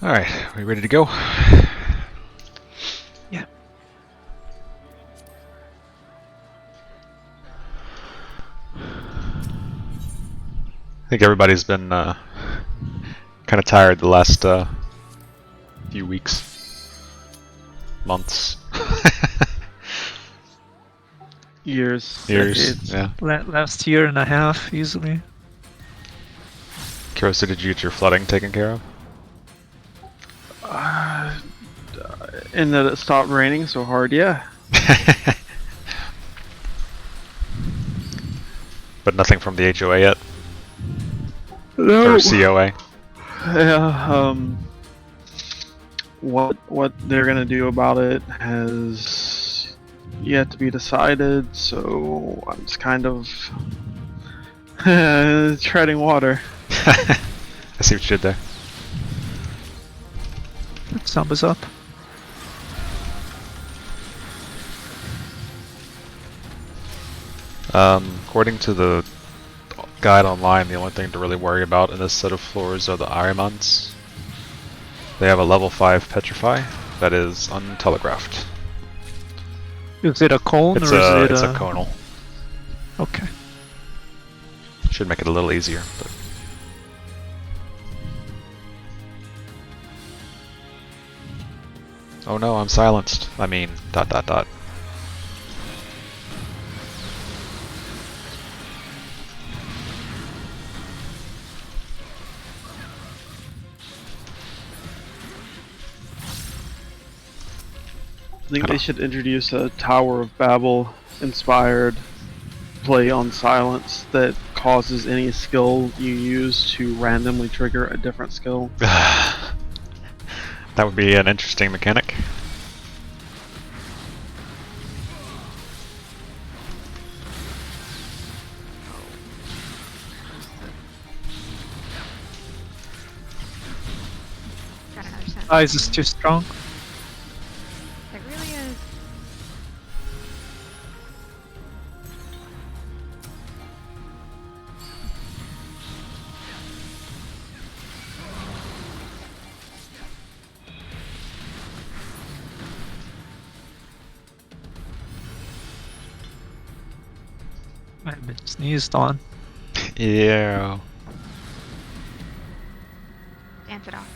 Alright, are we ready to go? Yeah. I think everybody's been kind of tired the last few weeks, months, Years, years. decades. Yeah. Last year and a half, easily. Kurosa, did you get your flooding taken care of? And that it stopped raining so hard, yeah. But nothing from the HOA yet? No. Or COA? Yeah, what they're gonna do about it has yet to be decided, so I'm just kind of treading water. I see what you did there. Sub is up. According to the guide online, the only thing to really worry about in this set of floors are the Arimans. They have a level 5 Petrify that is untelegraphed. Is it a cone It's or is it it's a conal. Okay. Should make it a little easier. But... Oh no, I'm silenced. I mean, ... I think they should introduce a Tower of Babel inspired play on silence that causes any skill you use to randomly trigger a different skill. That would be an interesting mechanic. Got another set. Eyes is too strong. It really is. I've been sneezed on. Yeah. Dance it off.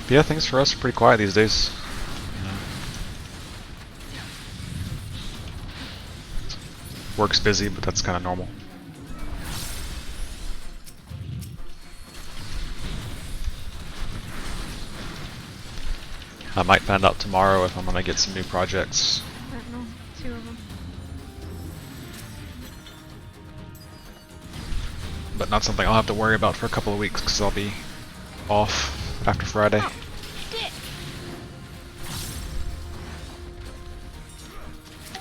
But yeah, things for us are pretty quiet these days. Work's busy, but that's kind of normal. I might find out tomorrow if I'm gonna get some new projects. I don't know. 2 of them. But not something I'll have to worry about for a couple of weeks because I'll be off after Friday. Oh, dick.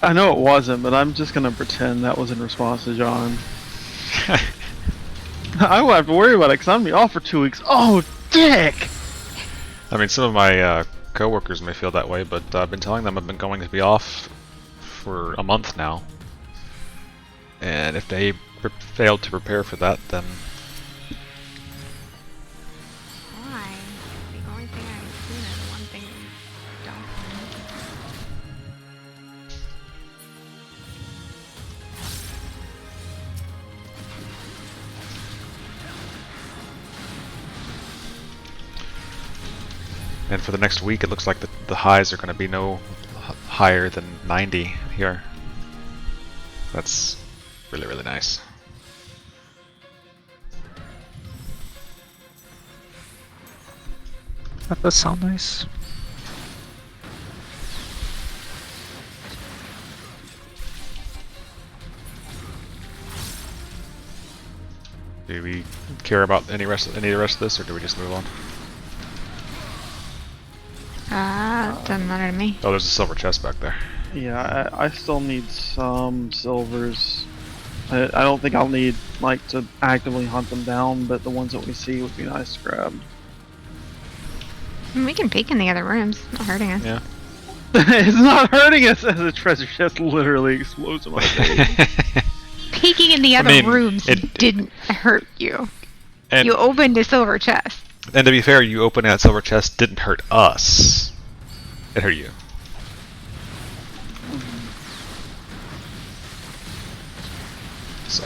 I know it wasn't, but I'm just gonna pretend that was in response to John. I won't have to worry about it because I'm gonna be off for 2 weeks. Oh, dick! I mean, some of my coworkers may feel that way, but I've been telling them I've been going to be off for a month now. And if they failed to prepare for that, then Why? The only thing I've seen is one thing you don't and for the next week, it looks like the highs are going to be no higher than 90 here. That's really, really nice. That does sound nice. Do we care about any of the rest of this, or do we just move on? Doesn't matter to me. Oh, there's a silver chest back there. Yeah, I still need some silvers. I don't think I'll need like to actively hunt them down, but the ones that we see would be nice to grab. I mean, we can peek in the other rooms. Not hurting us. Yeah. It's not hurting us as the treasure chest literally explodes in my face. Peeking in the other mean, rooms it- didn't hurt you. And, You opened a silver chest. and to be fair, you opening that silver chest didn't hurt us. It hurt you. So.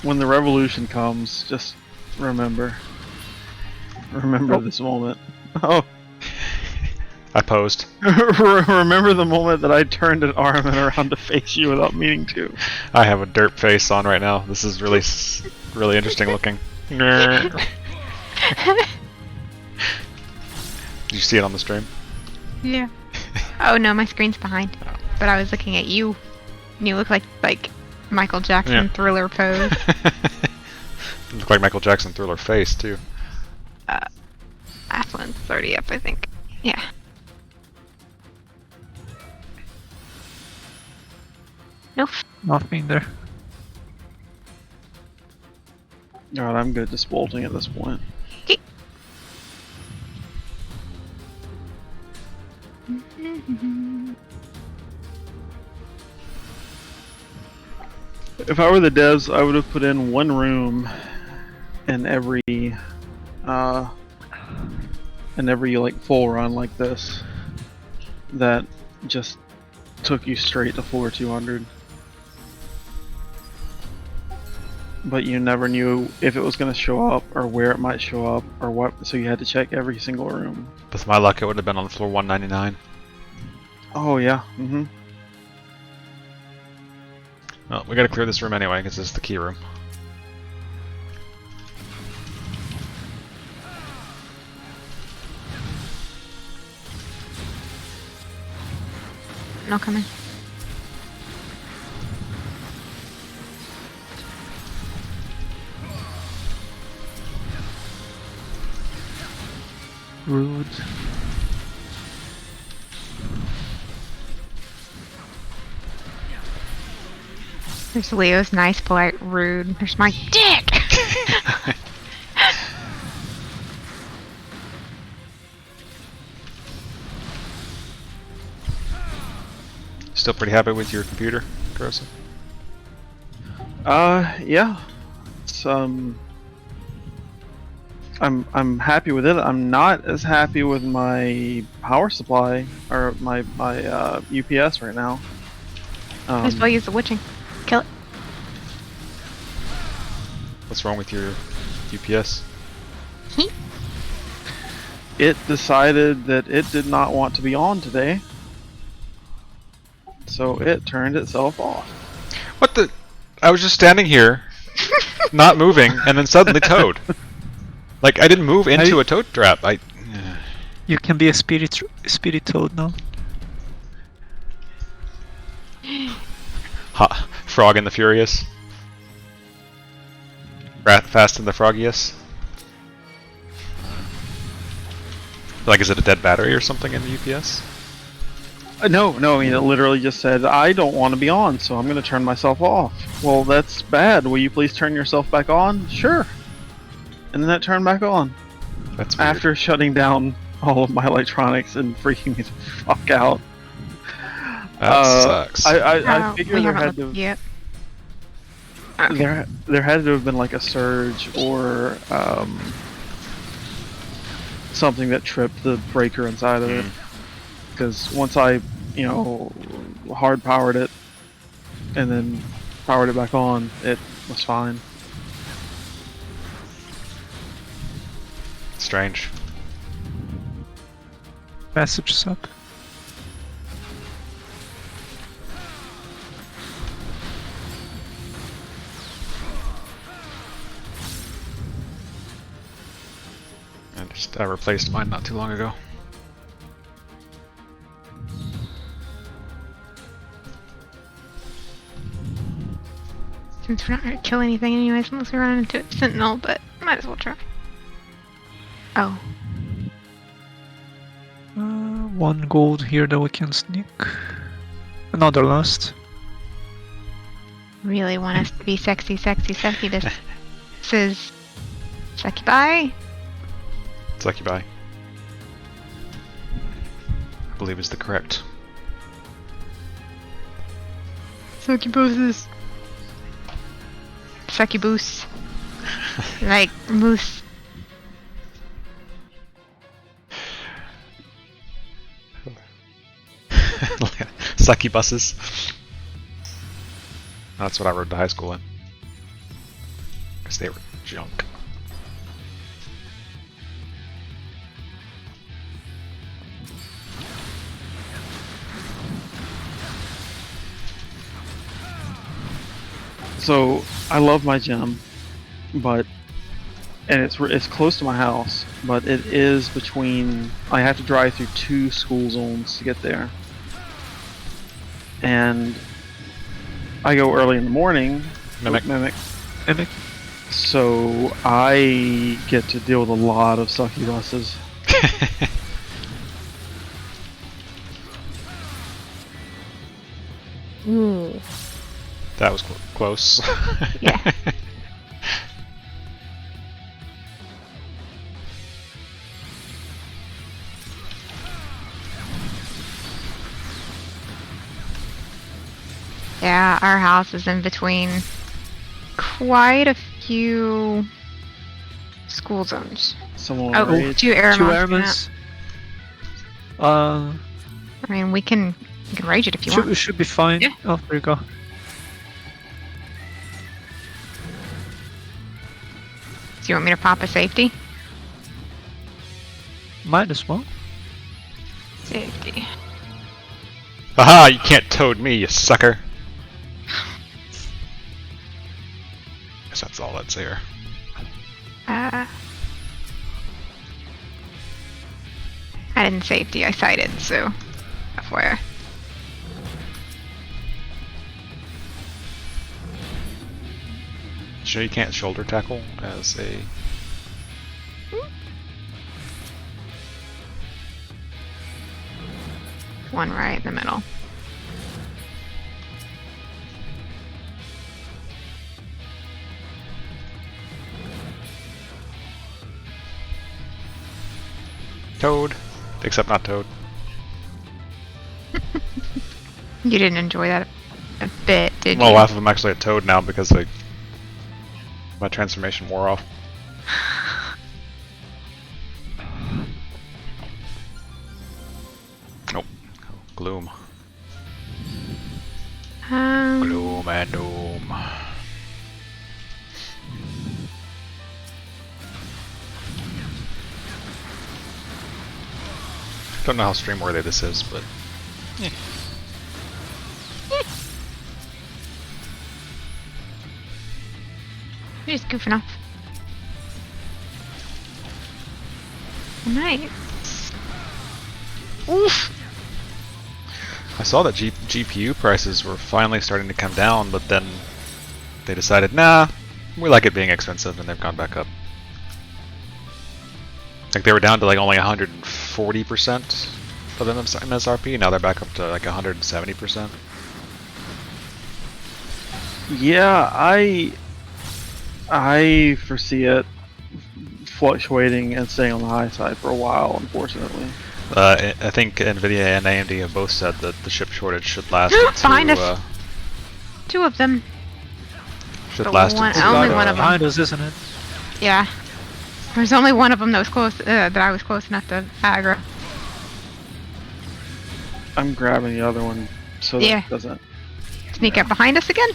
When the revolution comes, just remember. Remember this moment. Oh, I posed. remember the moment that I turned an arm and around to face you without meaning to. I have a derp face on right now. This is really, really interesting looking. Did you see it on the stream? Yeah. Oh no, my screen's behind. But I was looking at you. And you look like Michael Jackson Yeah. Thriller pose. Look like Michael Jackson Thriller face too. That one's already up, I think. Yeah. Nope. Nothing there. God, I'm good just bolting at this point. If I were the devs, I would have put in one room in every like full run like this that just took you straight to floor 200. But you never knew if it was going to show up or where it might show up or what, so you had to check every single room. With my luck, it would have been on floor 199. Oh yeah, Well, we gotta clear this room anyway, because this is the key room. No coming. Rude. There's Leo's nice, polite, rude. There's my dick! Still pretty happy with your computer, Grossa? yeah. It's I'm happy with it. I'm not as happy with my power supply or my UPS right now. Might as well use the witching. Kill it. What's wrong with your UPS? It decided that it did not want to be on today, so it turned itself off. What the? I was just standing here, not moving, and then suddenly towed. Like, I didn't move into a toad trap. You can be a spirit toad now. Ha, Frog and the Furious. Fast and the Froggiest. Like, is it a dead battery or something in the UPS? No, I mean, it literally just said, I don't want to be on, so I'm going to turn myself off. Well, that's bad. Will you please turn yourself back on? Sure. And then it turned back on. That's weird. After shutting down all of my electronics and freaking me the fuck out. That sucks. I figured we there haven't had to looked yet. Okay. there had to have been like a surge or something that tripped the breaker inside of it. Because once I, hard powered it and then powered it back on, it was fine. Strange. Messages up. I replaced mine not too long ago. Since we're not gonna kill anything anyways, unless we run into a sentinel, but might as well try. Oh. one gold here that we can sneak. Another last. Really want us to be sexy, sexy, sexy. This is Succubi. Succubi. I believe is the correct. Succubus. Succubus. Like moose. Succubuses. That's what I rode to high school in. Because they were junk. So I love my gym, and it's close to my house, but it is between. I have to drive through 2 school zones to get there, and I go early in the morning. Mimic. So I get to deal with a lot of succubuses. Ooh. That was close. Yeah. Yeah, our house is in between quite a few school zones. Someone Oh, rage. 2 air Two mounts, yeah. airmans. I mean, we can rage it if you want. Should be fine. Yeah. Oh, there you go. Do you want me to pop a safety? Might as well. Safety. Haha, you can't toad me, you sucker. Guess that's all that's here. I didn't safety, I sighted, so FYI. Sure you can't shoulder tackle as a... One right in the middle. Toad. Except not Toad. You didn't enjoy that a bit, did Well, you? half of them actually a Toad now because my transformation wore off. Nope. Gloom. Gloom and doom. Don't know how stream worthy this is, but You're just goofing off. Nice. Oof. I saw that GPU prices were finally starting to come down, but then they decided, nah, we like it being expensive, and they've gone back up. Like they were down to like only 140% of MSRP, now they're back up to like 170%. Yeah, I foresee it fluctuating and staying on the high side for a while, unfortunately. I think Nvidia and AMD have both said that the chip shortage should last Behind into, us. 2 of them. should But last one- into, only one of them. Behind us, isn't it? Yeah. There's only one of them that was close. That I was close enough to aggro. I'm grabbing the other one so that Yeah. it doesn't. Sneak up behind us again.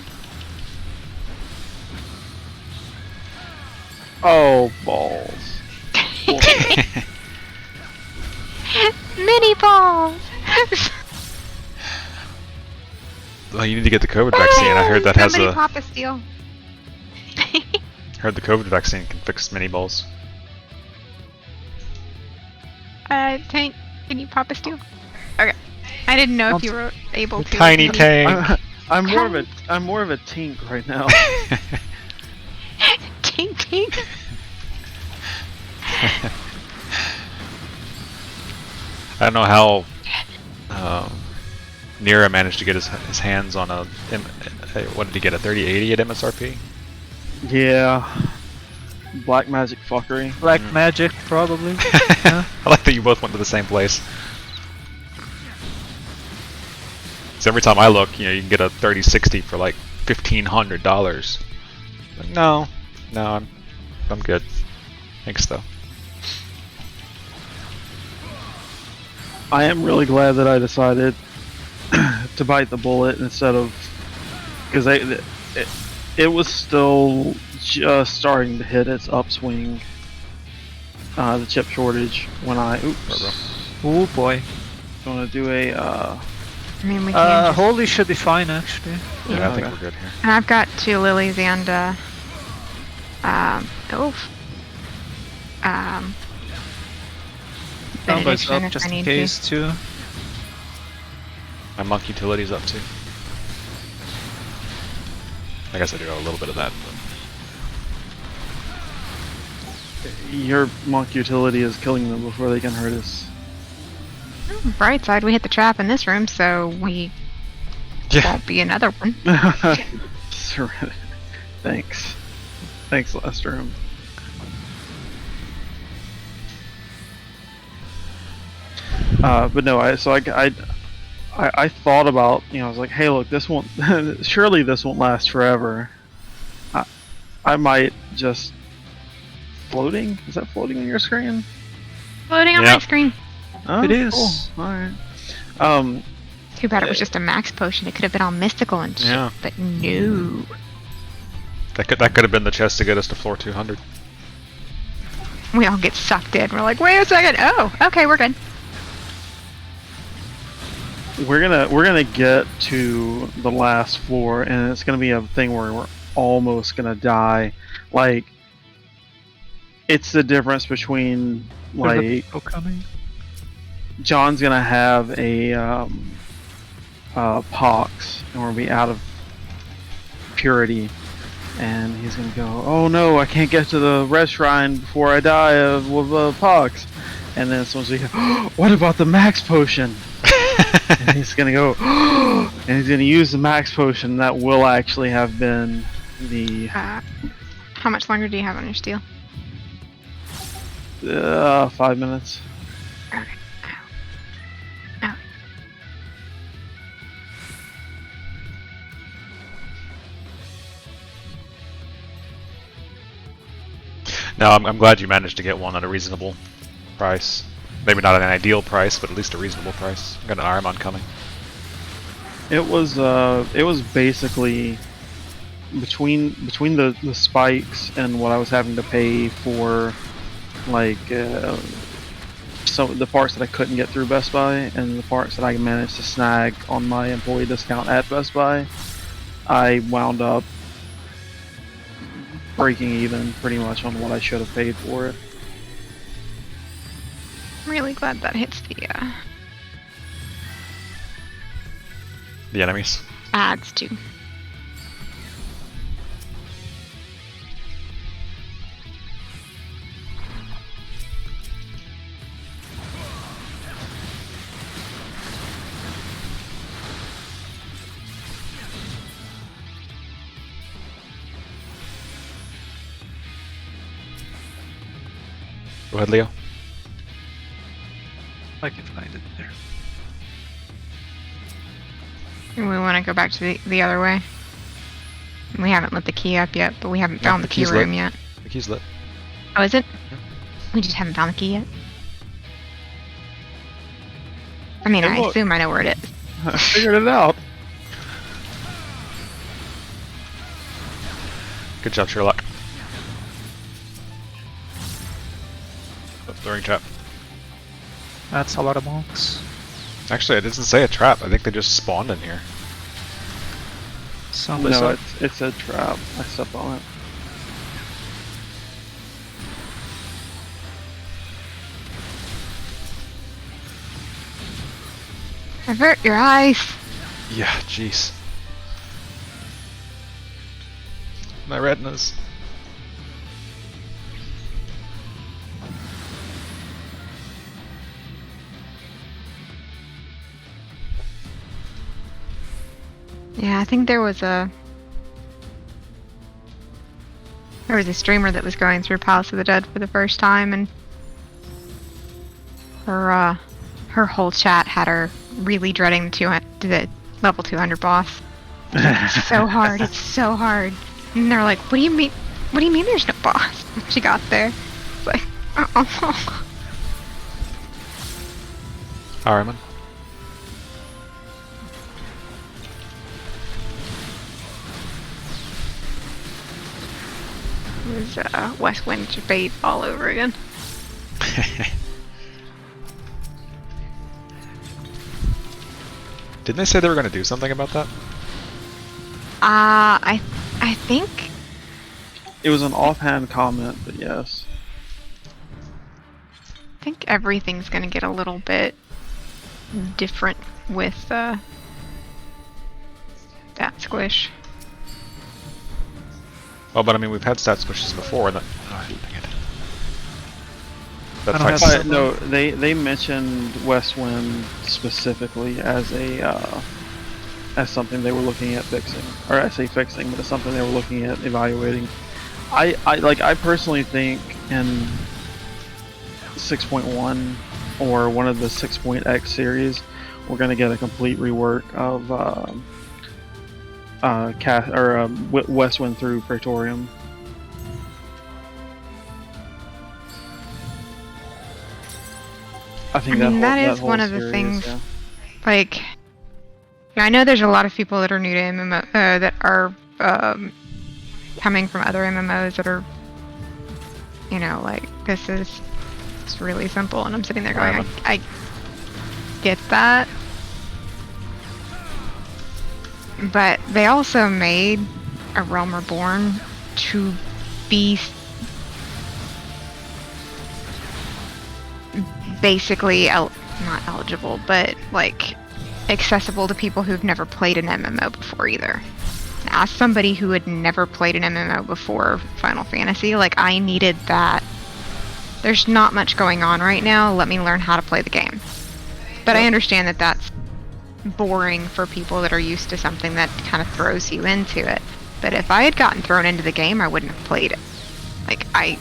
Oh, balls. Mini balls. Well, you need to get the COVID vaccine. I heard that has Somebody a. pop a steal. Heard the COVID vaccine can fix mini balls. Tank, can you pop a steal? Okay. I didn't know if you were able to. Tiny tank. I'm more of a tink right now. Tink tink. I don't know how Nira managed to get his hands on what did he get, a 3080 at MSRP? Yeah. Black magic fuckery. Black magic, probably. Yeah. I like that you both went to the same place. So every time I look, you can get a 3060 for like $1,500. Like, no, I'm good. Thanks though. I am really glad that I decided to bite the bullet instead of, because it was still just starting to hit its upswing, the chip shortage, when I Oh boy. want to do a I mean, we can. Just, Holy should be fine actually. Yeah, I think okay. we're good here. and I've got 2 lilies and Numbers benediction up if just I in need case too. My monk utility's up too. I guess I do have a little bit of that. But Your monk utility is killing them before they can hurt us. to. Bright side, we hit the trap in this room, so we won't be another one. Thanks. Thanks, Lester. But no, I thought about, I was like, hey, look, this won't, surely this won't last forever. I might just, floating? Is that floating on your screen? Floating on Yeah. my screen. Oh, It is. Cool. Alright. Too bad it was just a max potion. It could have been all mystical and shit, Yeah. but no. that could have been the chest to get us to floor 200. We all get sucked in. We're like, wait a second. Oh, okay, we're good. We're gonna get to the last floor, and it's gonna be a thing where we're almost gonna die. Like, it's the difference between Are the like people coming? John's gonna have a pox, and we'll be out of purity, and he's gonna go, oh no, I can't get to the red shrine before I die of pox. And then someone's like, oh, what about the max potion? And he's gonna go, and he's gonna use the max potion. That will actually have been the How much longer do you have on your steel? 5 minutes. Okay. Ow. No, I'm glad you managed to get one at a reasonable price. Maybe not an ideal price, but at least a reasonable price. Got an Aramon coming. It was basically between the spikes and what I was having to pay for, like, some of the parts that I couldn't get through Best Buy and the parts that I managed to snag on my employee discount at Best Buy. I wound up breaking even pretty much on what I should have paid for it. I'm really glad that hits The enemies. ads too. Go ahead, Leo. I can find it there. And we want to go back to the other way. We haven't lit the key up yet, but we haven't Yeah, found the the key key's room lit. yet. The key's lit. Oh, is it? We just haven't found the key yet. I mean, Hey, I look. assume I know where it is. I figured it out. Good job, Sherlock. Throwing trap. That's a lot of monks. Actually, it doesn't say a trap. I think they just spawned in here. Somebody's No, up. it's a trap. I stepped on it. Avert your eyes. Yeah, jeez. My retinas. Yeah, I think there was a streamer that was going through Palace of the Dead for the first time, and her whole chat had her really dreading the level 200 boss. It's so hard. It's so hard. And they're like, "What do you mean? What do you mean there's no boss?" When she got there, it's like, oh. Harriman. It was West Wind debate all over again. Didn't they say they were going to do something about that? I think It was an offhand comment, but yes. everything's gonna get a little bit different with that squish. Oh, but I mean, we've had stat squishes before. That, oh, dang it. That I don't fight's- have No, they mentioned West Wind specifically as as something they were looking at fixing, or I say fixing, but it's something they were looking at evaluating. I personally think in 6.1 or one of the 6.x series, we're gonna get a complete rework of West Wind through Praetorium. I think I mean, that is whole one of the series, things. yeah. Like, I know there's a lot of people that are new to MMO that are coming from other MMOs that are, like, this is it's really simple, and I'm sitting there going, I get that, but they also made A Realm Reborn to be basically not eligible, but like accessible to people who've never played an MMO before either. As somebody who had never played an MMO before Final Fantasy, like, I needed that. There's not much going on right now, let me learn how to play the game. But I understand that that's boring for people that are used to something that kind of throws you into it. But if I had gotten thrown into the game, I wouldn't have played it. Like, I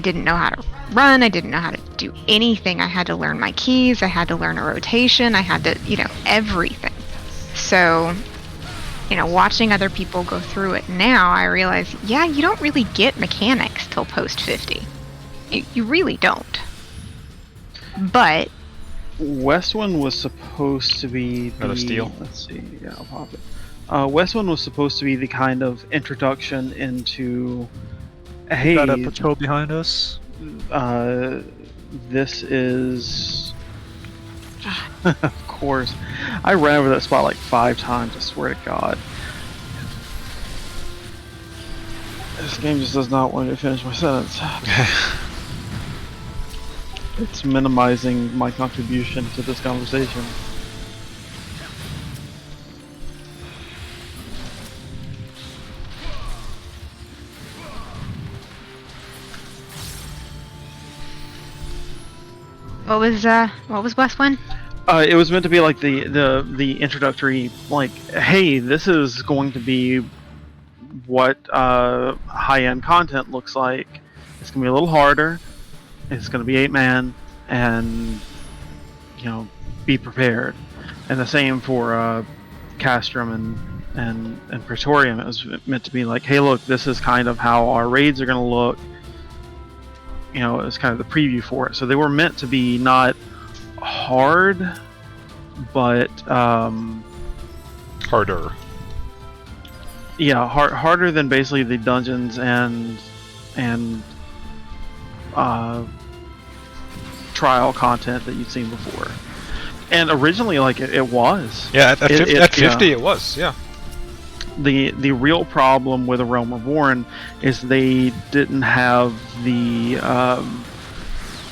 didn't know how to run, I didn't know how to do anything. I had to learn my keys, I had to learn a rotation, I had to, everything. So, watching other people go through it now, I realize, yeah, you don't really get mechanics till post 50. You really don't. But West Wind was supposed to be the... Another steal? Let's see, yeah, I'll pop it. West Wind was supposed to be the kind of introduction into... Hey, Got a patrol behind us. this is... of course. I ran over that spot like 5 times, I swear to God. This game just does not want me to finish my sentence. It's minimizing my contribution to this conversation. what was West Wind? It was meant to be like the introductory, like, hey, this is going to be what high-end content looks like. It's gonna be a little harder. It's gonna be 8-man, and be prepared. And the same for Castrum and Praetorium. It was meant to be like, hey, look, this is kind of how our raids are gonna look. It was kind of the preview for it. So they were meant to be not hard, but Harder. yeah, harder than basically the dungeons and trial content that you've seen before. And originally, like, it was. Yeah, at 50 yeah. it was, yeah. The real problem with A Realm Reborn is they didn't have the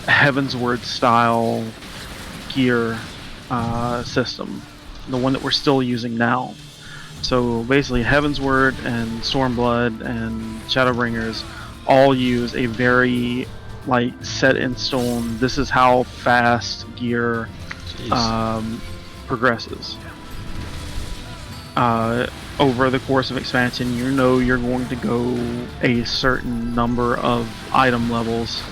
Heavensward style gear system, the one that we're still using now. So basically, Heavensward and Stormblood and Shadowbringers all use a very set in stone. This is how fast gear progresses. Over the course of expansion, you know you're going to go a certain number of item levels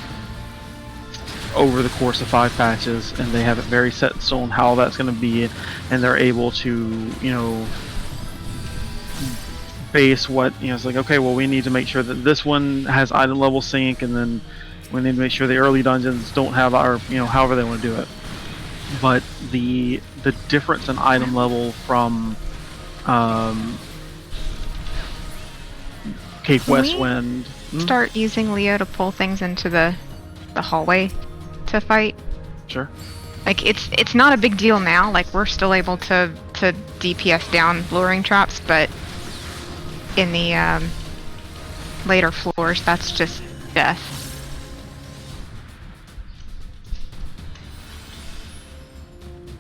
over the course of 5 patches, and they have it very set in stone how that's going to be, and they're able to, you know, base what, you know, it's like, okay, well, we need to make sure that this one has item level sync, and then we need to make sure the early dungeons don't have our, you know, however they want to do it. But the difference in item level from Cape Can we Westwind. Start using Leo to pull things into the hallway to fight. Sure. Like it's not a big deal now. Like we're still able to DPS down luring traps, but in the later floors, that's just death.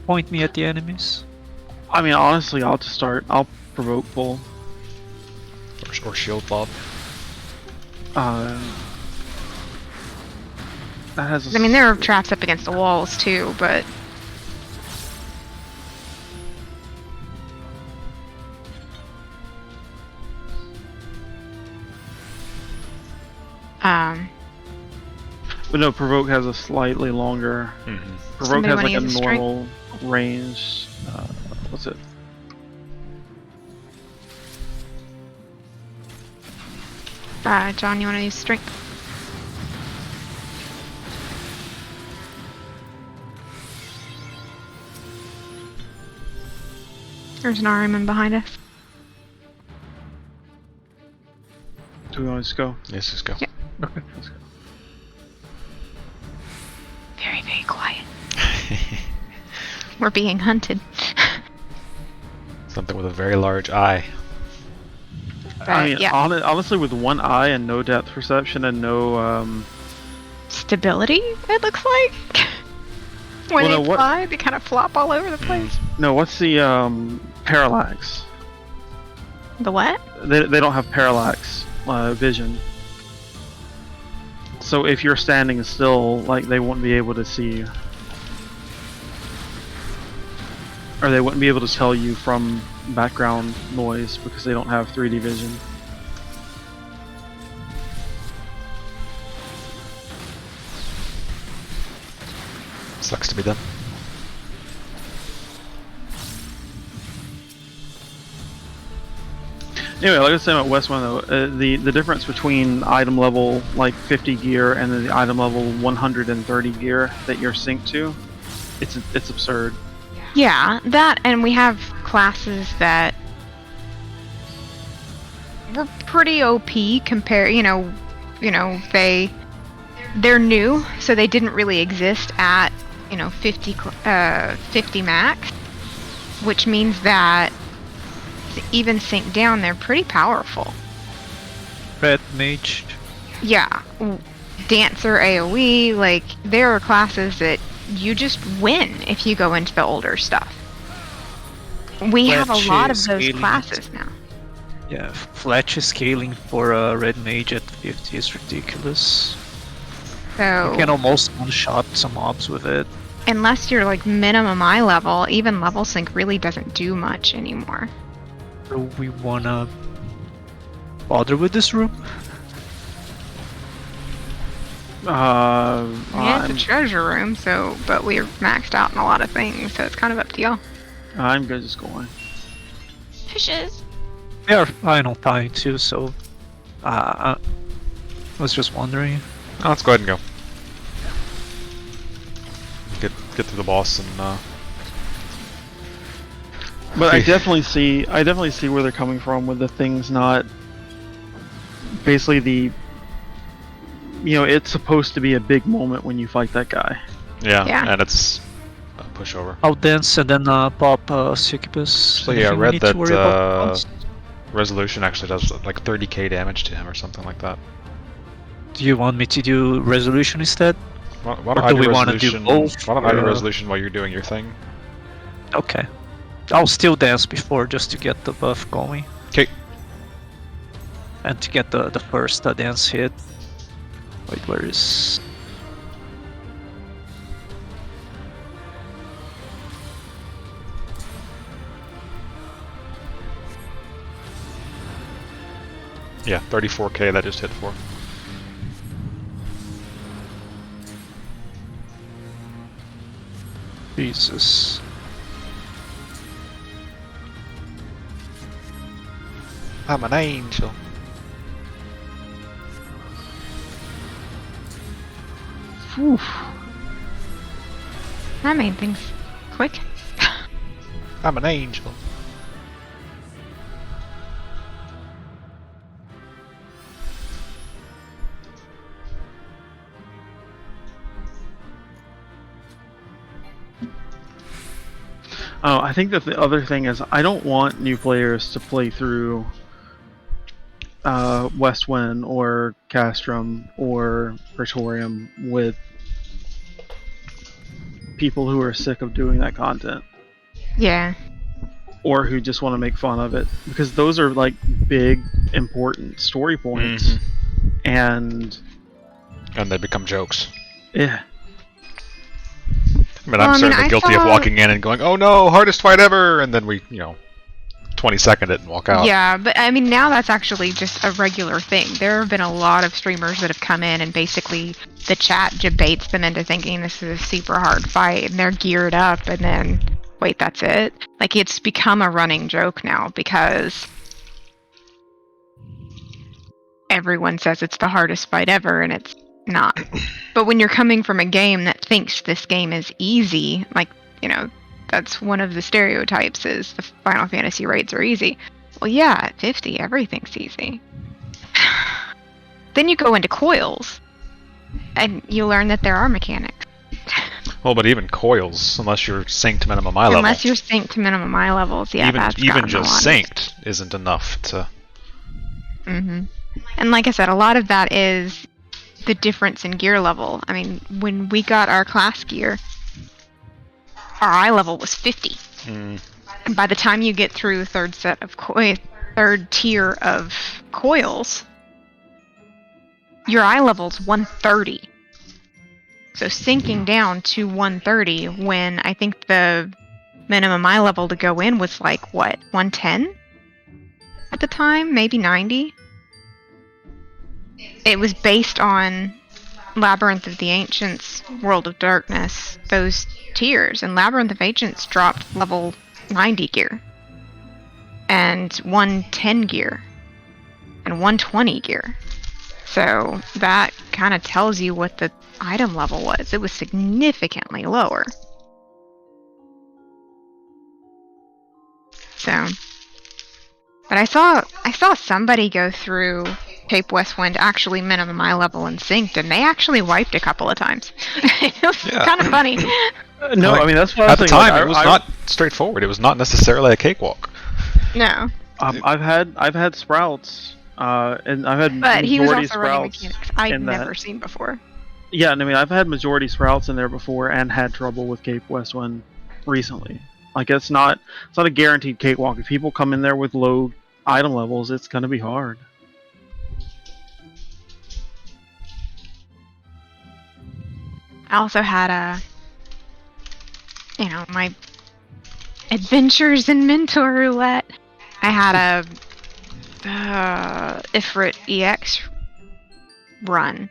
Point me at the enemies. I mean, honestly, I'll provoke pull. Or shield bob. That has. I mean, there are traps up against the walls too, but But no, provoke has a slightly longer. Provoke Somebody has wanna like a use a normal range. What's it? John, you want to use strength? There's an RMN behind us. Do we want to just go? Yes, let's go. Yeah. Okay, let's go. Very, very quiet. We're being hunted. Something with a very large eye. I mean, yeah. honestly, with one eye and no depth perception and no Stability, it looks like. When Well, no, they what- fly, they kind of flop all over the place. no, what's the parallax? The what? They don't have parallax vision. So if you're standing still, like, they wouldn't be able to see you. Or they wouldn't be able to tell you from background noise because they don't have 3D vision. Sucks to be them. Anyway, like I was saying about Westwind though, the difference between item level like 50 gear and then the item level 130 gear that you're synced to, it's absurd. Yeah, that, and we have classes that were pretty OP compare. They're new, so they didn't really exist at 50 max, which means that even sync down, they're pretty powerful. Red mage. Yeah, dancer, AoE, like there are classes that you just win if you go into the older stuff. We have a lot of those scaling. classes now. Yeah, fletch scaling for a red mage at 50 is ridiculous. So You can almost one-shot some mobs with it. unless you're like minimum eye level, even level sync really doesn't do much anymore. Do we wanna bother with this room? Yeah, it's I'm, a treasure room, but we're maxed out in a lot of things, so it's kind of up to y'all. I'm good just going. Fishes. They are fine on time too, so I was just wondering. Oh, let's go ahead and go. Get through the boss and But I definitely see where they're coming from with the things not basically it's supposed to be a big moment when you fight that guy. yeah, and it's a pushover. I'll dance and then pop Succubus. So yeah, I Anything we read need to that worry about once? resolution actually does like 30k damage to him or something like that. Do you want me to do resolution instead? Why Or don't I do do we wanna do resolution? both, Why don't I do or, resolution while you're doing your thing? Okay. I'll still dance before just to get the buff going. Okay. And to get the first dance hit. Wait, where is... Yeah, 34k that just hit for. Jesus. I'm an angel. Whew. That made things quick. I'm an angel. Oh, I think that the other thing is I don't want new players to play through Westwind or Castrum or Praetorium with people who are sick of doing that content Yeah. or who just want to make fun of it, because those are like big important story points. And they become jokes. yeah, I mean, I'm certainly guilty of walking in and going, "Oh no, hardest fight ever," and then we, 20-second it and walk out. Yeah, but I mean, now that's actually just a regular thing. There have been a lot of streamers that have come in and basically the chat debates them into thinking this is a super hard fight, and they're geared up, and then, wait, that's it? Like, it's become a running joke now because everyone says it's the hardest fight ever, and it's not. But when you're coming from a game that thinks this game is easy, like, that's one of the stereotypes is the Final Fantasy raids are easy. Well, yeah, at 50, everything's easy. Then you go into coils, and you learn that there are mechanics. Well, but even coils, unless you're synced to minimum eye level. Unless you're synced to minimum eye levels, yeah, even just synced isn't enough to. Mm-hmm. And like I said, a lot of that is the difference in gear level. I mean, when we got our class gear, our eye level was 50. And by the time you get through the third tier of coils, your eye level's 130. So sinking down to 130 when I think the minimum eye level to go in was like, what, 110 at the time? Maybe 90? It was based on Labyrinth of the Ancients, World of Darkness, those tiers, and Labyrinth of Ancients dropped level 90 gear, and 110 gear, and 120 gear. So that kind of tells you what the item level was. It was significantly lower. So, but I saw somebody go through Cape Westwind actually minimum eye level and synced, and they actually wiped a couple of times. It was kind of funny. No, I mean that's what I was at the thinking. time. It was not straightforward. It was not necessarily a cakewalk. No. I've had Sprouts, and I've had But he was majority also running Sprouts mechanics I'd in never that. seen before. Yeah, and I mean I've had majority Sprouts in there before and had trouble with Cape Westwind recently. Like it's not a guaranteed cakewalk. If people come in there with low item levels, it's gonna be hard. I also had my adventures in Mentor Roulette. I had a Ifrit EX run,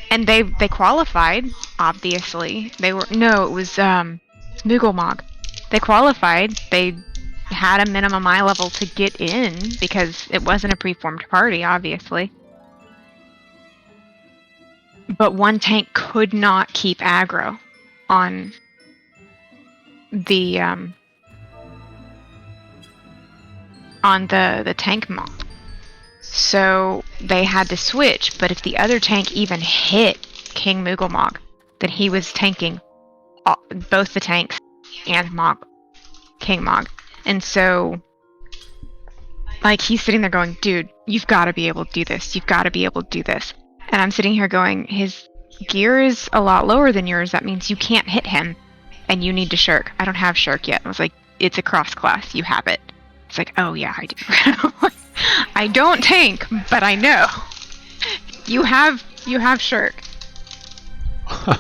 and they qualified. Obviously, it was Moogle They qualified. They had a minimum eye level to get in because it wasn't a preformed party, obviously. But one tank could not keep aggro on the tank mob. So they had to switch, but if the other tank even hit King Moogle then he was tanking both the tanks and King Mog. And so like he's sitting there going, dude, you've got to be able to do this. You've got to be able to do this. And I'm sitting here going, his gear is a lot lower than yours. That means you can't hit him, and you need to shirk. I don't have shirk yet. I was like, it's a cross class. You have it. It's like, oh yeah, I do. I don't tank, but I know. You have shirk.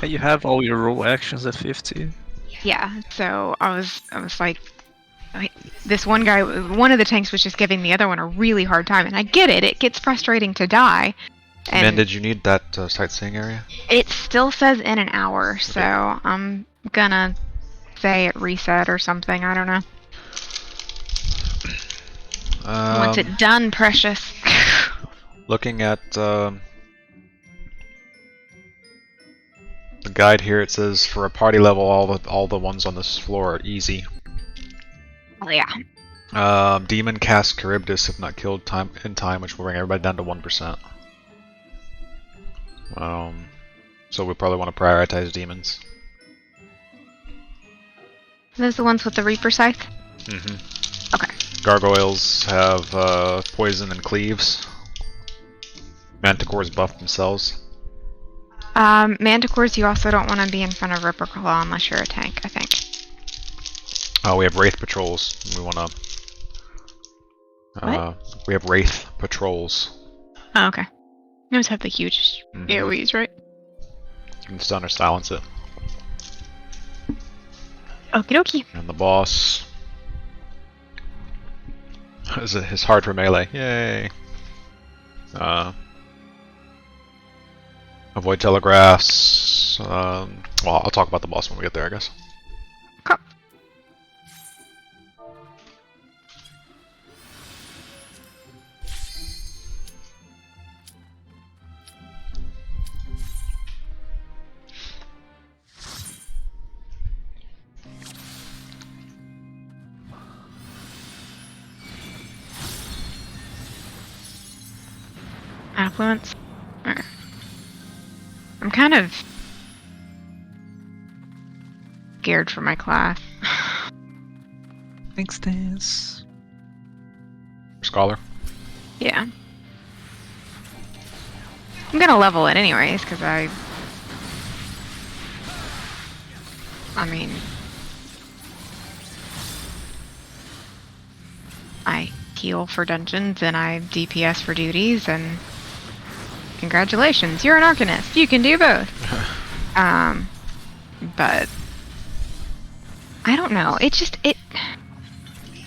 You have all your roll actions at 50. Yeah. So I was like, This one guy, one of the tanks was just giving the other one a really hard time, and I get it. It gets frustrating to die. And Man, did you need that sightseeing area? it still says in an hour, so I'm gonna say it reset or something. I don't know. Once it's done, precious. Looking at the guide here, it says for a party level, all the ones on this floor are easy. Oh yeah. Demon cast Charybdis if not killed in time, which will bring everybody down to 1%. So we probably want to prioritize demons. Are those the ones with the Reaper Scythe? Mm-hmm. Okay. Gargoyles have poison and cleaves. Manticores buff themselves. Manticores, you also don't want to be in front of Ripper Claw unless you're a tank, I think. Oh, we have Wraith patrols. We want to... we have Wraith patrols. Oh, okay. Those have the huge AoEs, right? You can stun or silence it. Okie dokie. And the boss... his hard for melee. Yay! Avoid telegraphs. Well, I'll talk about the boss when we get there, I guess. Okay. Affluence. Okay. I'm kind of scared for my class. Thanks, Dance. Scholar. Yeah. I'm gonna level it anyways, because I mean... I heal for dungeons, and I DPS for duties, and... Congratulations, you're an Arcanist. You can do both. But... I don't know.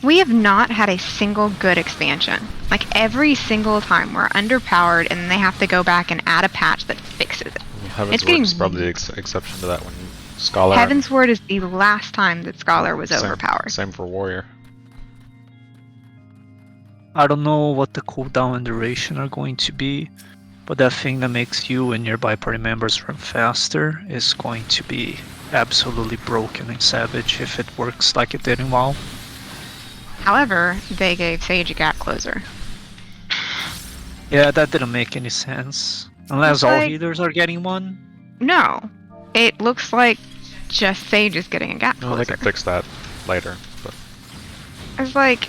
We have not had a single good expansion. Like, every single time we're underpowered and they have to go back and add a patch that fixes it. Heavensward is probably the exception to that one. Scholar. Heavensward is the last time that Scholar was overpowered. Same for Warrior. I don't know what the cooldown and duration are going to be, but that thing that makes you and nearby party members run faster is going to be absolutely broken in Savage if it works like it did in WoW. However, they gave Sage a gap closer. Yeah, that didn't make any sense. Unless all healers are getting one. No. It looks like just Sage is getting a gap closer. Oh, they can fix that later. But It's like...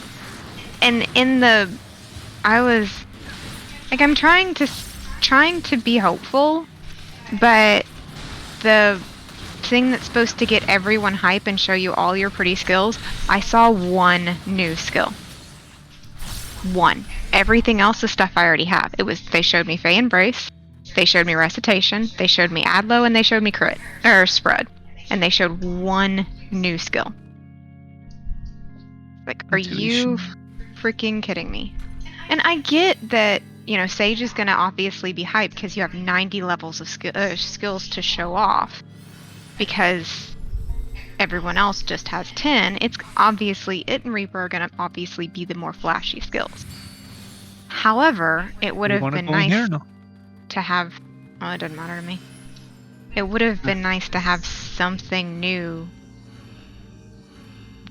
And in the... I was... Like, I'm trying to be hopeful, but the thing that's supposed to get everyone hype and show you all your pretty skills, I saw one new skill. One. Everything else is stuff I already have. They showed me Fey Embrace, they showed me Recitation, they showed me Adlo, and they showed me Crit, or Spread. And they showed one new skill. Like, are you freaking kidding me? And I get that, you know, Sage is going to obviously be hyped because you have 90 levels of skills to show off. Because everyone else just has 10. It's obviously, It and Reaper are going to obviously be the more flashy skills. However, it would have been nice to have... Oh, it doesn't matter to me. It would have been nice to have something new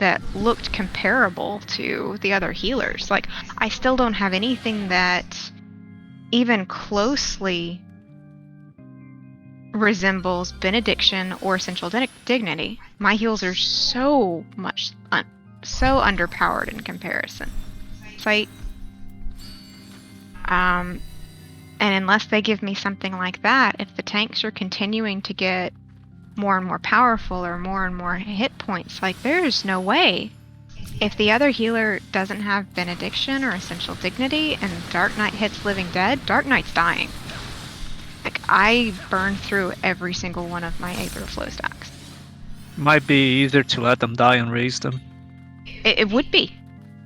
that looked comparable to the other healers. Like, I still don't have anything that even closely resembles Benediction or Essential Dignity. My heals are so so underpowered in comparison. Sight. And unless they give me something like that, if the tanks are continuing to get more and more powerful or more and more hit points, like, there's no way. If the other healer doesn't have Benediction or Essential Dignity and Dark Knight hits Living Dead, Dark Knight's dying. Like, I burned through every single one of my Aether Flow stacks. Might be easier to let them die and raise them. It would be.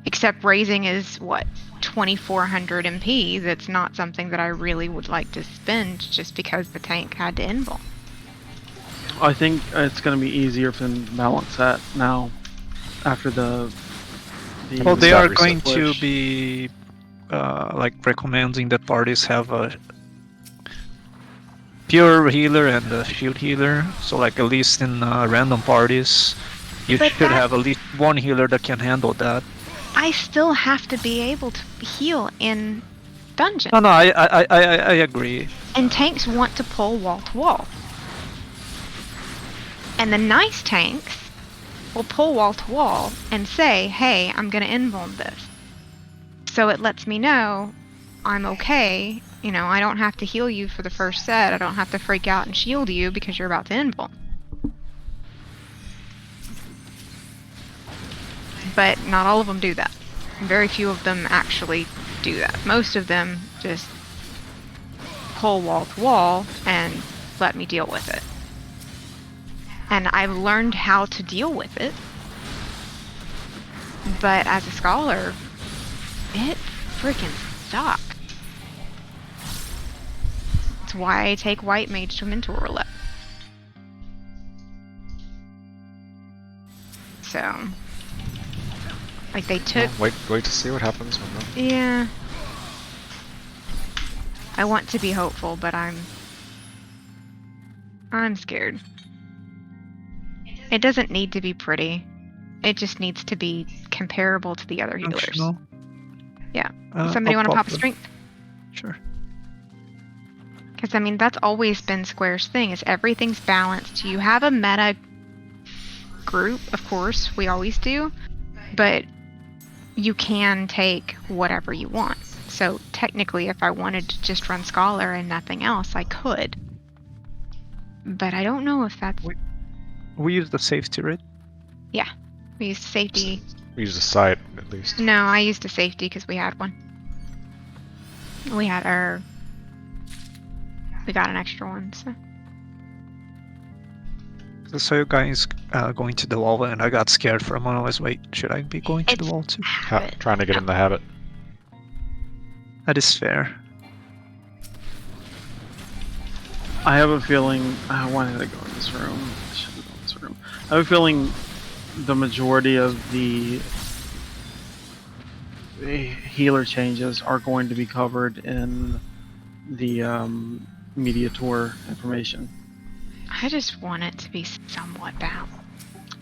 Except raising is, what, 2400 MP? That's not something that I really would like to spend just because the tank had to invul. I think it's going to be easier for them to balance that now, after the Well, they stat are reset going to push. be like recommending that parties have a pure healer and a shield healer. So like at least in random parties, you But should that- have at least one healer that can handle that. I still have to be able to heal in dungeon. No, I agree. And tanks want to pull wall to wall. And the nice tanks will pull wall to wall and say, hey, I'm going to invuln this. So it lets me know I'm okay. You know, I don't have to heal you for the first set. I don't have to freak out and shield you because you're about to invuln. But not all of them do that. Very few of them actually do that. Most of them just pull wall to wall and let me deal with it. And I've learned how to deal with it. But as a scholar, it freaking sucks. That's why I take White Mage to Mentor Roulette. So, like they took. Well, wait to see what happens when the... Yeah. I want to be hopeful, but I'm scared. It doesn't need to be pretty. It just needs to be comparable to the other healers. Functional. Yeah. Uh, Somebody want to pop a them. strength? Sure. Because, I mean, that's always been Square's thing, is everything's balanced. You have a meta group, of course, we always do, but you can take whatever you want. So, technically, if I wanted to just run Scholar and nothing else, I could. But I don't know if that's... We use the safety, right? We used safety. We use the site, at least. No, I used a safety because we had one. We had our... We got an extra one, so... So you guys going to the wall, and I got scared for a moment. I was, wait, should I be going to the It's wall too? habit. Trying to get in the habit. That is fair. I have a feeling. Why did I go in this room? I should have gone in this room. I have a feeling the majority of the healer changes are going to be covered in the media tour information. I just want it to be somewhat balanced.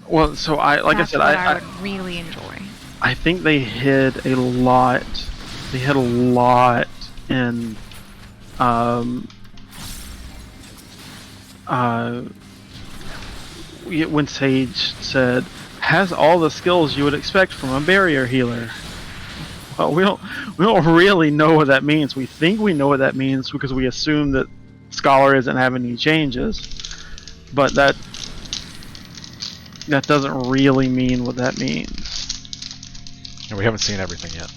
Well, so That's what I would really enjoy. I think they hid a lot. They hid a lot in when Sage said, has all the skills you would expect from a barrier healer. Well, we don't really know what that means. We think we know what that means because we assume that Scholar isn't having any changes, but that doesn't really mean what that means. And we haven't seen everything yet.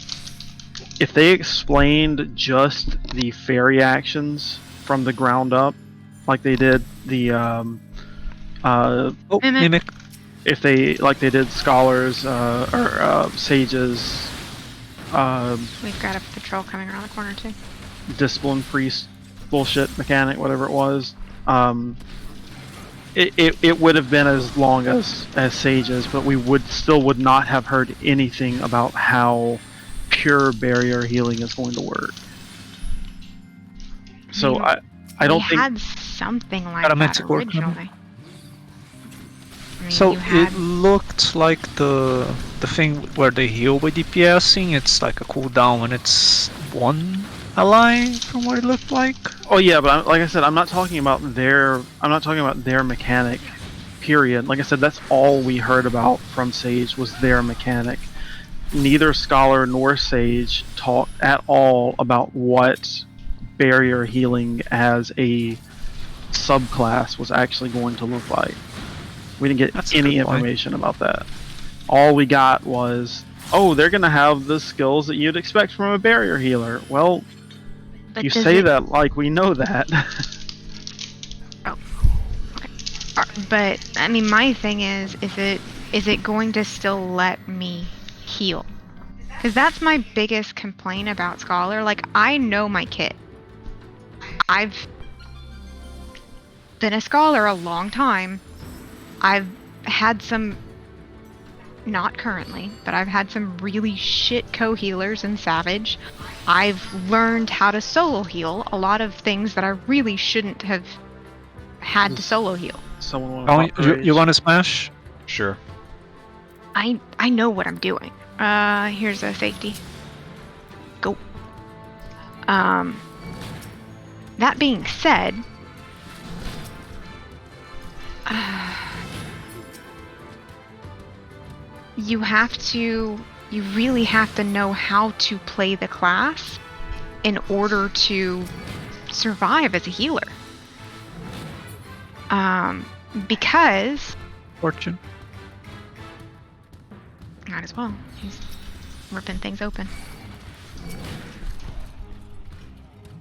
If they explained just the fairy actions from the ground up, like they did the Mimic. if they did Scholars or Sages, We've got a patrol coming around the corner too. discipline priest bullshit mechanic, whatever it was, it would have been as long as Sages, but we would not have heard anything about how pure barrier healing is going to work. So I don't we think had something like Got a that Manticore coming. originally. I mean, So you had, it looked like the thing where they heal with DPSing, it's like a cooldown when it's one ally, from what it looked like. Oh yeah, but like I said, I'm not talking about their mechanic. Period. Like I said, that's all we heard about from Sage was their mechanic. Neither Scholar nor Sage talked at all about what barrier healing as a subclass was actually going to look like. We didn't That's get a any good point. information about that. All we got was, oh, they're going to have the skills that you'd expect from a barrier healer. Well, but you does say it- that like we know that. But I mean, my thing is, if it is it going to still let me heal? Because that's my biggest complaint about Scholar. Like, I know my kit. I've been a Scholar a long time. I've had some, not currently, but I've had some really shit co-healers in Savage. I've learned how to solo heal a lot of things that I really shouldn't have had to solo heal. Someone want to You want to smash? Sure. I know what I'm doing. Here's a safety. Go. That being said, you really have to know how to play the class in order to survive as a healer. Because Fortune. might as well. He's ripping things open.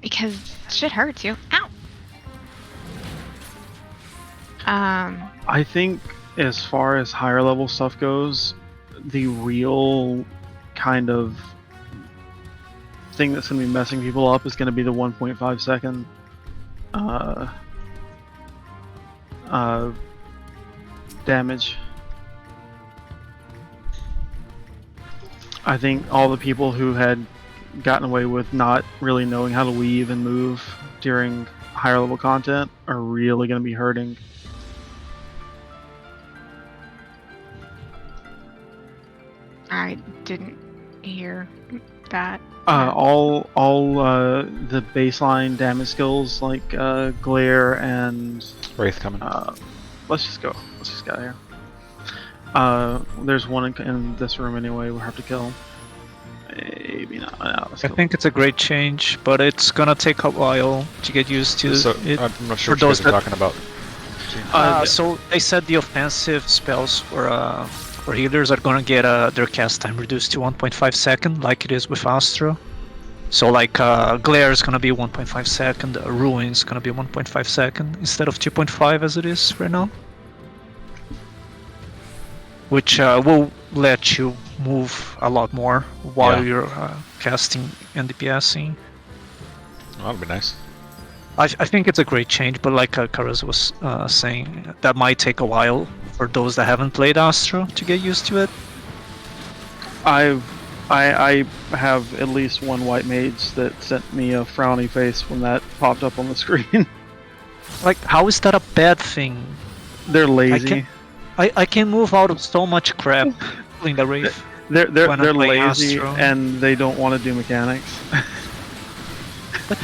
Because shit hurts you. Ow! I think as far as higher level stuff goes, the real kind of thing that's going to be messing people up is going to be the 1.5 second damage. I think all the people who had gotten away with not really knowing how to weave and move during higher level content are really going to be hurting. I didn't hear that. All the baseline damage skills like glare and Wraith coming. let's just go. Let's just get out of here. There's one in this room anyway. We'll have to kill. Maybe not. No, let's I go. think it's a great change, but it's gonna take a while to get used to So it. I'm not sure for what you those guys are that- talking about. So they said the offensive spells for healers are gonna get their cast time reduced to 1.5 second, like it is with Astro. So like Glare is gonna be 1.5 second, Ruin is gonna be 1.5 second instead of 2.5 as it is right now. Which will let you move a lot more while Yeah. you're casting and DPSing. Oh, that'd be nice. I think it's a great change, but like Karaz was saying, that might take a while for those that haven't played Astro to get used to it. I have at least one white mage that sent me a frowny face when that popped up on the screen. Like, how is that a bad thing? They're lazy. I can move out of so much crap playing the Wraith. They're when I'm playing lazy Astro. and they don't want to do mechanics.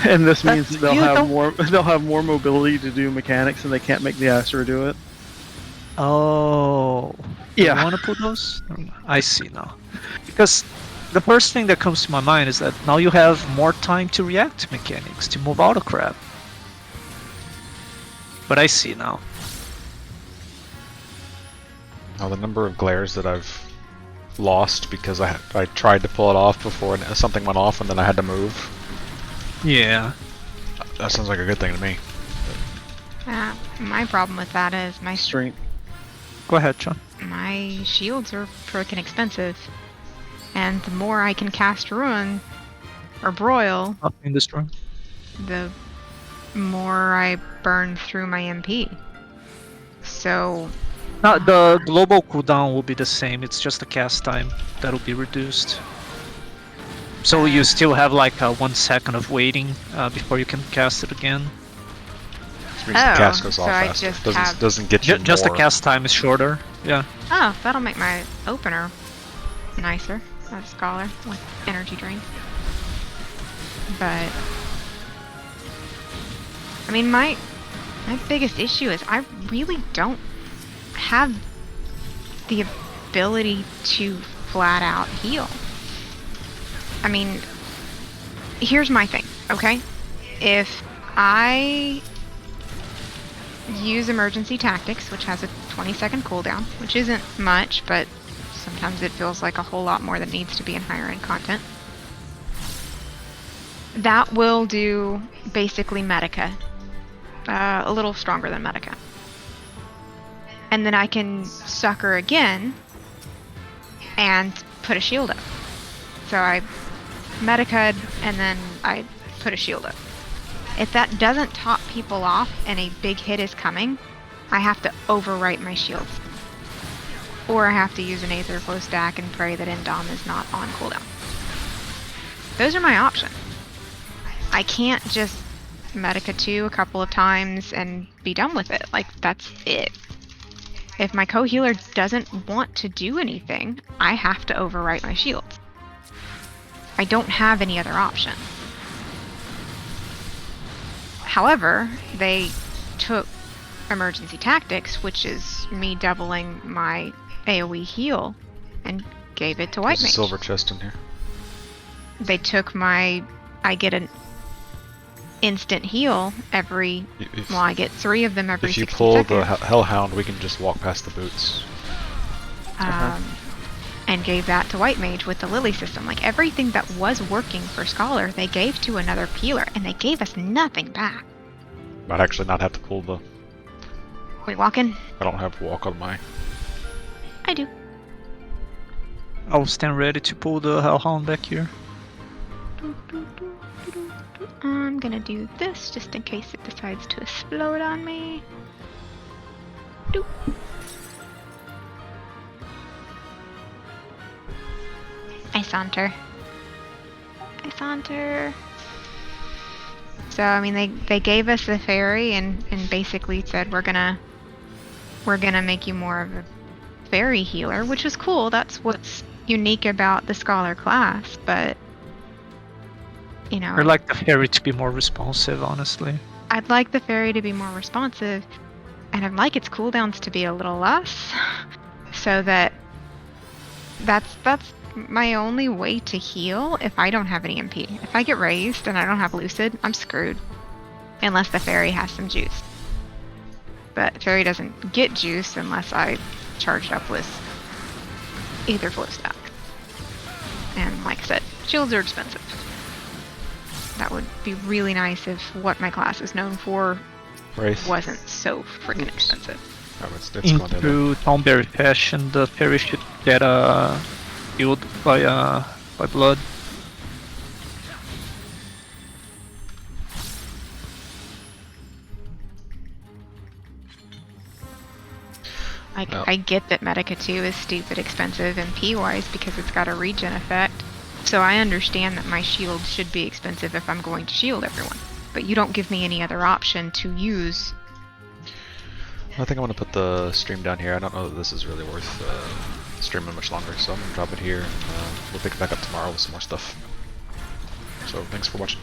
And this means That's- they'll you have don't- they'll have more mobility to do mechanics and they can't make the Astro do it. Oh. Yeah. You want to put those? I see now. Because the first thing that comes to my mind is that now you have more time to react to mechanics, to move out of crap. But I see now. Now the number of glares that I've lost because I tried to pull it off before and something went off and then I had to move. Yeah. That sounds like a good thing to me. My problem with that is Strength. Go ahead, John. my shields are freaking expensive. And the more I can cast Ruin or Broil, Up in this room. the more I burn through my MP. So, The global cooldown will be the same, it's just the cast time that'll be reduced. So you still have like 1 second of waiting before you can cast it again. Which means the cast goes so off I faster. just Doesn't have- doesn't get you Just the more. cast time is shorter. Yeah. oh, that'll make my opener nicer. A Scholar with energy drink. But, I mean, my biggest issue is I really don't have the ability to flat out heal. I mean, here's my thing, okay? If I use emergency tactics, which has a 20-second cooldown, which isn't much, but sometimes it feels like a whole lot more than needs to be in higher end content. That will do basically Medica. A little stronger than Medica. and then I can sucker again and put a shield up. So I Medicud and then I put a shield up. If that doesn't top people off and a big hit is coming, I have to overwrite my shields. Or I have to use an Aetherflow stack and pray that Indom is not on cooldown. Those are my options. I can't just Medica 2 a couple of times and be done with it. Like, that's it. If my co-healer doesn't want to do anything, I have to overwrite my shields. I don't have any other option. However, they took emergency tactics, which is me doubling my AoE heal, and gave it to White There's a Mage. silver chest in here. They took my... I get an instant heal every... well, I get 3 of them every 60 If you pull the seconds. Hellhound, we can just walk past the boots. And gave that to White Mage with the Lily system. Like, everything that was working for Scholar, they gave to another peeler, and they gave us nothing back. Might actually not have to pull the... Wait, walking? I don't have walk on my... I do. I'll stand ready to pull the Hellhound back here. I'm gonna do this just in case it decides to explode on me. Doop. I saunter. So I mean, they gave us the fairy and basically said we're gonna make you more of a fairy healer, which was cool. That's what's unique about the Scholar class, but you know, I'd like the fairy to be more responsive, honestly. I'd like the fairy to be more responsive, and I'd like its cooldowns to be a little less, so that that's my only way to heal if I don't have any MP. If I get raised and I don't have Lucid, I'm screwed. Unless the fairy has some juice. But fairy doesn't get juice unless I charge it up with Aetherflow stack. And like I said, shields are expensive. That would be really nice if what my class is known for Wraith. wasn't so freaking expensive. Oh, it's In going down. true Townberry fashion, the fairy should get healed by blood. I get that Medica 2 is stupid expensive MP-wise because it's got a regen effect. So I understand that my shield should be expensive if I'm going to shield everyone. But you don't give me any other option to use. I think I'm gonna put the stream down here. I don't know that this is really worth streaming much longer, so I'm gonna drop it here and we'll pick it back up tomorrow with some more stuff. So thanks for watching.